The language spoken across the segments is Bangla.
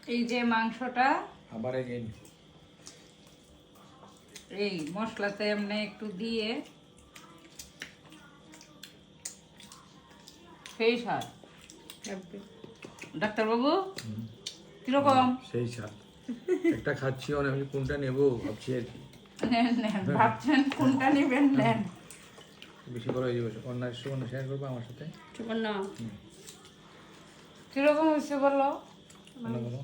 এই যে মাংসটা আবার এগেইন এই মশলাতে এমনি একটু দিয়ে সেই স্বাদ। ডাক্তারবাবু কিরকম? সেই স্বাদ। একটা খাচ্ছি অনেক, আমি কোনটা নেব ভাবছি আর কি। নেন নেন, ভাবছেন কোনটা নেবেন নেন। বেশি বড় হয়ে যাবে। সুবর্ণা শেয়ার করবো আমার সাথে। সুবর্ণা কিরকম হয়েছে বলো? বলো বলো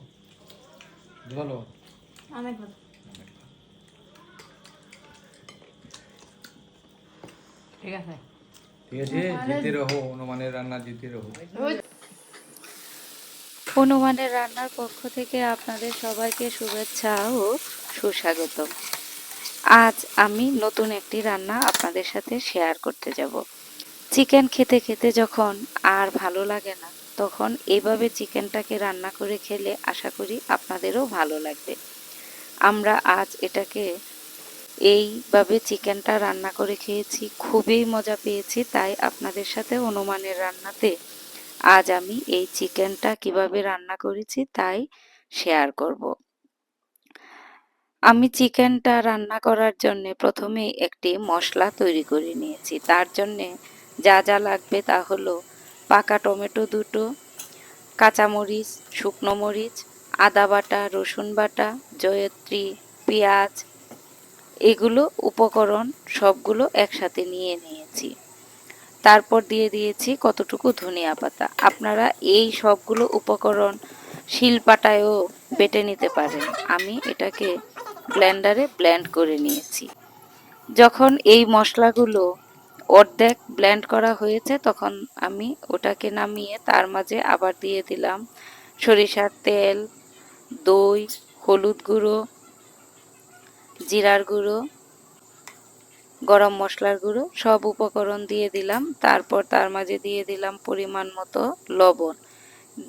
বলো। অনেক ভালো। ঠিক আছে ঠিক আছে, জিতে রহো অনুমানের রান্না, জিতে রহো। হনুমানের রান্নার পক্ষ থেকে আপনাদের সবাইকে শুভেচ্ছা ও সুস্বাগতম। আজ আমি নতুন একটি রান্না আপনাদের সাথে শেয়ার করতে যাব। চিকেন খেতে খেতে যখন আর ভালো লাগে না, তখন এইভাবে চিকেনটাকে রান্না করে খেলে আশা করি আপনাদেরও ভালো লাগবে। আমরা আজ এটাকে এইভাবে চিকেনটা রান্না করে খেয়েছি, খুবই মজা পেয়েছি। তাই আপনাদের সাথে হনুমানের রান্নাতে আজ আমি এই চিকেনটা কিভাবে রান্না করেছি তাই শেয়ার করব। আমি চিকেনটা রান্না করার জন্য প্রথমে একটি মশলা তৈরি করে নিয়েছি। তার জন্য যা যা লাগবে তা হলো পাকা টমেটো 2টো, কাঁচামরিচ, শুকনো মরিচ, আদা বাটা, রসুন বাটা, জয়ত্রী, পেঁয়াজ, এগুলো উপকরণ সবগুলো একসাথে নিয়ে নিয়েছি। তারপর দিয়ে দিয়েছি কতটুকু ধনিয়া পাতা। আপনারা এই সবগুলো উপকরণ শিলপাটায়ও বেটে নিতে পারেন। আমি এটাকে ব্লেন্ডারে ব্লেন্ড করে নিয়েছি। যখন এই মশলাগুলো অর্ধেক ব্লেন্ড করা হয়েছে, তখন আমি ওটাকে নামিয়ে তার মাঝে আবার দিয়ে দিলাম সরিষার তেল, দই, হলুদ গুঁড়ো, জিরার গুঁড়ো, গরম মশলার গুঁড়ো, সব উপকরণ দিয়ে দিলাম। তারপর তার মাঝে দিয়ে দিলাম পরিমাণ মতো লবণ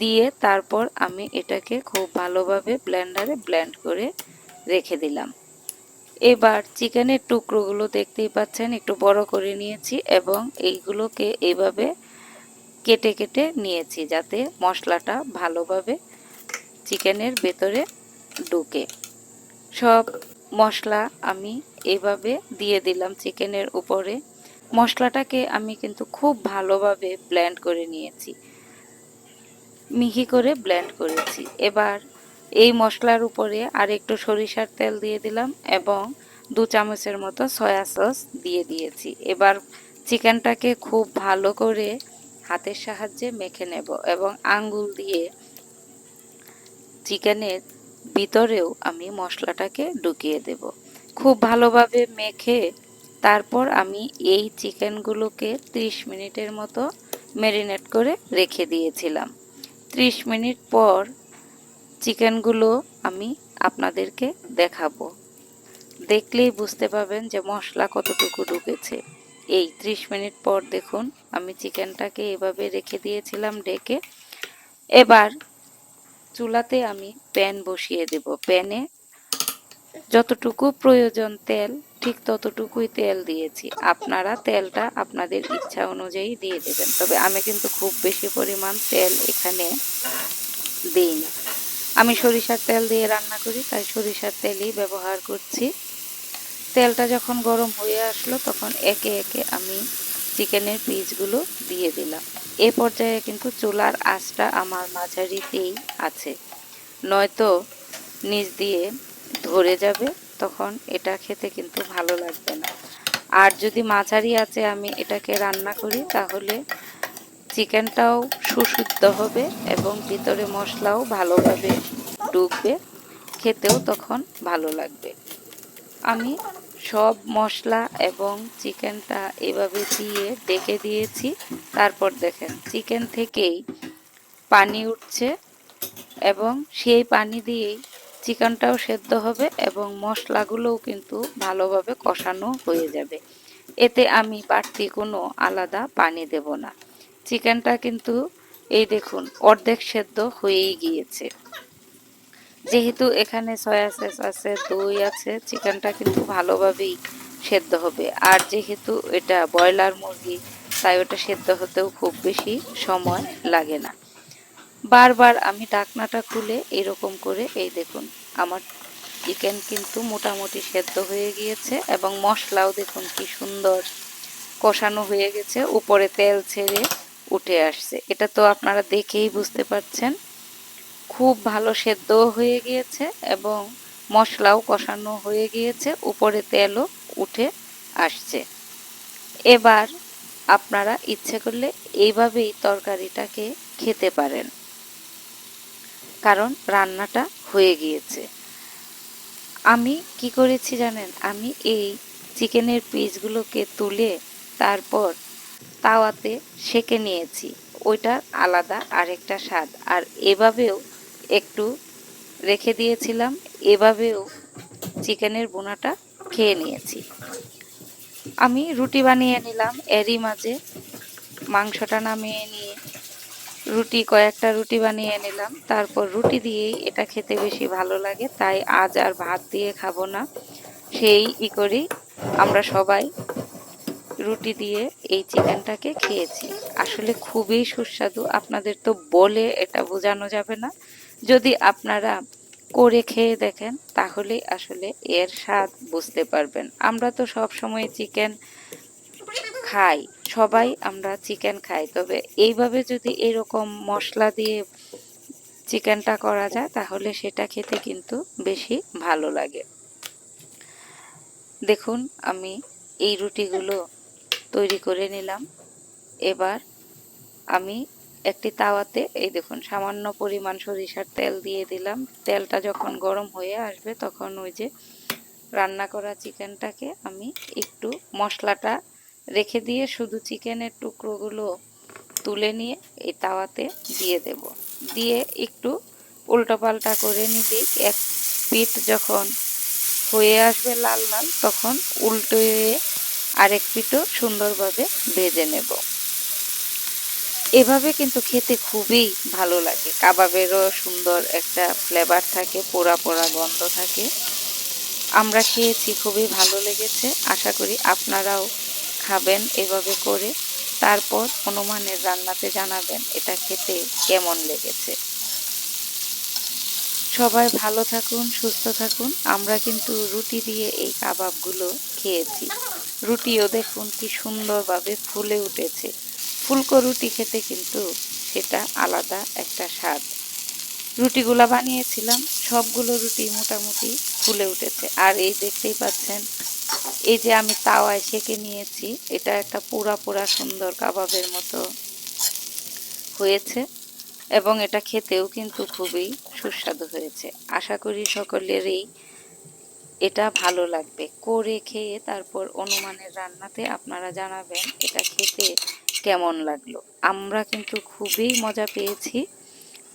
দিয়ে তারপর আমি এটাকে খুব ভালোভাবে ব্লেন্ডারে ব্লেন্ড করে রেখে দিলাম। এবার চিকেনের টুকরোগুলো দেখতেই পাচ্ছেন একটু বড় করে নিয়েছি এবং এইগুলোকে এইভাবে কেটে কেটে নিয়েছি যাতে মশলাটা ভালোভাবে চিকেনের ভেতরে ঢুকে। সব মশলা আমি এইভাবে দিয়ে দিলাম চিকেনের উপরে। মশলাটাকে আমি কিন্তু খুব ভালোভাবে ব্লেন্ড করে নিয়েছি, মিহি করে ব্লেন্ড করেছি। এবার এই মশলার উপরে আর একটু সরিষার তেল দিয়ে দিলাম এবং 2 চামচের মতো সয়া সস দিয়ে দিয়েছি। এবার চিকেনটাকে খুব ভালো করে হাতের সাহায্যে মেখে নেব এবং আঙ্গুল দিয়ে চিকেনের ভিতরেও আমি মশলাটাকে ঢুকিয়ে দেব। খুব ভালোভাবে মেখে তারপর আমি এই চিকেনগুলোকে 30 মিনিটের মতো ম্যারিনেট করে রেখে দিয়েছিলাম। 30 মিনিট পর চিকেনগুলো আমি আপনাদেরকে দেখাবো। দেখলেই বুঝতে পারবেন যে মশলা কতটুকু ঢুকেছে। এই 30 মিনিট পর দেখুন আমি চিকেনটাকে এভাবে রেখে দিয়েছিলাম ঢেকে। এবার চুলাতে আমি প্যান বসিয়ে দেব। প্যানে যতটুকু প্রয়োজন তেল, ঠিক ততটুকুই তেল দিয়েছি। আপনারা তেলটা আপনাদের ইচ্ছা অনুযায়ী দিয়ে দেবেন, তবে আমি কিন্তু খুব বেশি পরিমাণ তেল এখানে দিইনি। আমি সরিষার তেল দিয়ে রান্না করি, তাই সরিষার তেলই ব্যবহার করছি। তেলটা যখন গরম হয়ে আসলো তখন একে একে আমি চিকেনের পিসগুলো দিয়ে দিলাম। এ পর্যায়ে কিন্তু চুলার আঁচটা আমার মাঝারিতেই আছে, নয়তো নিচ দিয়ে ধরে যাবে, তখন এটা খেতে কিন্তু ভালো লাগবে না। আর যদি মাঝারি আঁচে আমি এটাকে রান্না করি তাহলে চিকেনটাও সুসিদ্ধ হবে এবং ভিতরে মশলাও ভালোভাবে ঢুকবে, খেতেও তখন ভালো লাগবে। আমি সব মশলা এবং চিকেনটা এভাবে দিয়ে ডেকে দিয়েছি। তারপর দেখেন চিকেন থেকেই পানি উঠছে এবং সেই পানি দিয়েই চিকেনটাও সেদ্ধ হবে এবং মশলাগুলোও কিন্তু ভালোভাবে কষানো হয়ে যাবে। এতে আমি বাড়তি কোনো আলাদা পানি দেব না। চিকেনটা কিন্তু এই দেখুন অর্ধেক সেদ্ধ হয়েই গিয়েছে। যেহেতু এখানে সয়া সস আছে, দই আছে, চিকেনটা কিন্তু ভালোভাবেই সেদ্ধ হবে। আর যেহেতু এটা ব্রয়লার মুরগি, তাই ওটা সেদ্ধ হতেও খুব বেশি সময় লাগে না। বারবার আমি ঢাকনাটা খুলে এরকম করে এই দেখুন আমার চিকেন কিন্তু মোটামুটি সেদ্ধ হয়ে গিয়েছে এবং মশলাও দেখুন কি সুন্দর কষানো হয়ে গেছে, উপরে তেল ছেড়ে উঠে আসছে। এটা তো আপনারা দেখেই বুঝতে পারছেন খুব ভালো সেদ্ধ হয়ে গিয়েছে এবং মশলাও কষানো হয়ে গিয়েছে, উপরে তেলও উঠে আসছে। এবার আপনারা ইচ্ছে করলে এইভাবেই তরকারিটাকে খেতে পারেন, কারণ রান্নাটা হয়ে গিয়েছে। আমি কি করেছি জানেন, আমি এই চিকেনের পিসগুলোকে তুলে তারপর তাওয়াতে সেঁকে নিয়েছি, ওইটার আলাদা আরেকটা স্বাদ। আর এভাবেও একটু রেখে দিয়েছিলাম, এভাবেও চিকেনের বোনাটা খেয়ে নিয়েছি। আমি রুটি বানিয়ে নিলাম, এরই মাঝে মাংসটা নামিয়ে নিয়ে কয়েকটা রুটি বানিয়ে নিলাম। তারপর রুটি দিয়েই এটা খেতে বেশি ভালো লাগে, তাই আজ আর ভাত দিয়ে খাবো না, সেই করেই আমরা সবাই রুটি দিয়ে এই চিকেনটাকে খেয়েছি। আসলে খুবই সুস্বাদু, আপনাদের তো বলে এটা বোঝানো যাবে না। যদি আপনারা করে খেয়ে দেখেন তাহলে আসলে এর স্বাদ বুঝতে পারবেন। আমরা তো সব সময় চিকেন খাই, সবাই আমরা চিকেন খাই, তবে এইভাবে যদি এরকম মশলা দিয়ে চিকেনটা করা যায় তাহলে সেটা খেতে কিন্তু বেশি ভালো লাগে। দেখুন আমি এই রুটিগুলো তৈরি করে নিলাম। এবার আমি একটি তাওয়াতে এই দেখুন সামান্য পরিমাণ সরিষার তেল দিয়ে দিলাম। তেলটা যখন গরম হয়ে আসবে তখন ওই যে রান্না করা চিকেনটাকে আমি একটু মশলাটা রেখে দিয়ে শুধু চিকেনের টুকরোগুলো তুলে নিয়ে এই তাওয়াতে দিয়ে দেব। দিয়ে একটু উল্টোপাল্টা করে নিলেই এক পিঠ যখন হয়ে আসবে লাল লাল, তখন উল্টে আরেক পিঠও সুন্দরভাবে ভেজে নেব। এভাবে কিন্তু খেতে খুবই ভালো লাগে, কাবাবেরও সুন্দর একটা ফ্লেভার থাকে, পোড়া পোড়া গন্ধ থাকে। আমরা খেয়েছি, খুবই ভালো লেগেছে। আশা করি আপনারাও খাবেন এভাবে করে, তারপর হনুমানের রান্নাতে জানাবেন এটা খেতে কেমন লেগেছে। সবাই ভালো থাকুন, সুস্থ থাকুন। আমরা কিন্তু রুটি দিয়ে এই কাবাবগুলো খেয়েছি, রুটিও দেখুন কি সুন্দরভাবে ফুলে উঠেছে। ফুলকো রুটি খেতে কিন্তু সেটা আলাদা একটা স্বাদ। রুটিগুলা বানিয়েছিলাম, সবগুলো রুটি মোটামুটি ফুলে উঠেছে। আর এই দেখতেই পাচ্ছেন, এই যে আমি তাওয়ায় সেঁকে নিয়েছি, এটা একটা পোড়া পোড়া সুন্দর কাবাবের মতো হয়েছে এবং এটা খেতেও কিন্তু খুবই সুস্বাদু হয়েছে। আশা করি সকলেরই এটা ভালো লাগবে। করে খেয়ে তারপর অনুমানের রান্নাতে আপনারা জানাবেন এটা খেতে কেমন লাগলো। আমরা কিন্তু খুবই মজা পেয়েছি,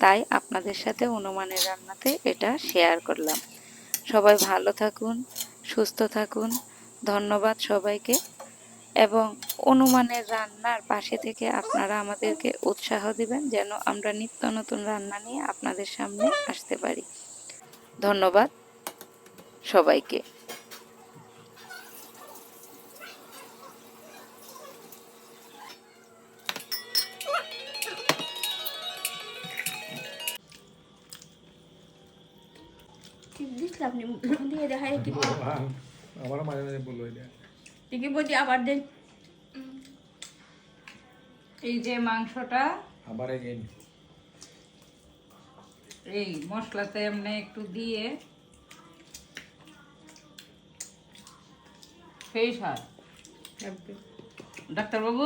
তাই আপনাদের সাথে অনুমানের রান্নাতে এটা শেয়ার করলাম। সবাই ভালো থাকুন, সুস্থ থাকুন। ধন্যবাদ সবাইকে। এবং অনুমানের রান্নার পাশে থেকে আপনারা আমাদেরকে উৎসাহ দিবেন যেন আমরা নিত্য নতুন রান্না নিয়ে আপনাদের সামনে আসতে পারি। ধন্যবাদ সবাইকে। টিপ দিছিলাম নি দিয়ে দেখাই টিপ আমারও মাঝে মাঝে বলবো এটা টিকি বলি আবার দেন। এই যে মাংসটা আবার এগেইন এই মশলাতে এমনি একটু দিয়ে সেই স্বাদ। ডাক্তারবাবু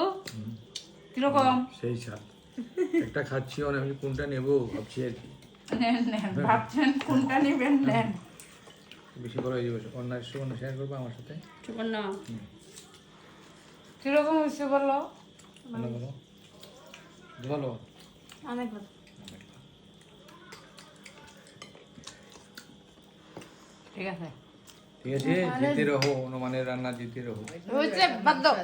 কিরকম? সেই স্বাদ। একটা খাচ্ছি, আমি কোনটা নেবো ভাবছি আর কি। নেন নেন, ভাবছেন কোনটা নেবেন নেন। বেশি বড় হয়ে যাবে, অন্যায় সুবর্ণ শেয়ার করবো আমার সাথে। সুবর্ণ কিরকম হয়েছে বলো? ভালো বলো, ভালো, অনেক ভালো। ঠিক আছে, ঠিক আছে। জিতে রহো, অনুমানের রান্না জিতে রহো। হয়েছে বাদ দাও।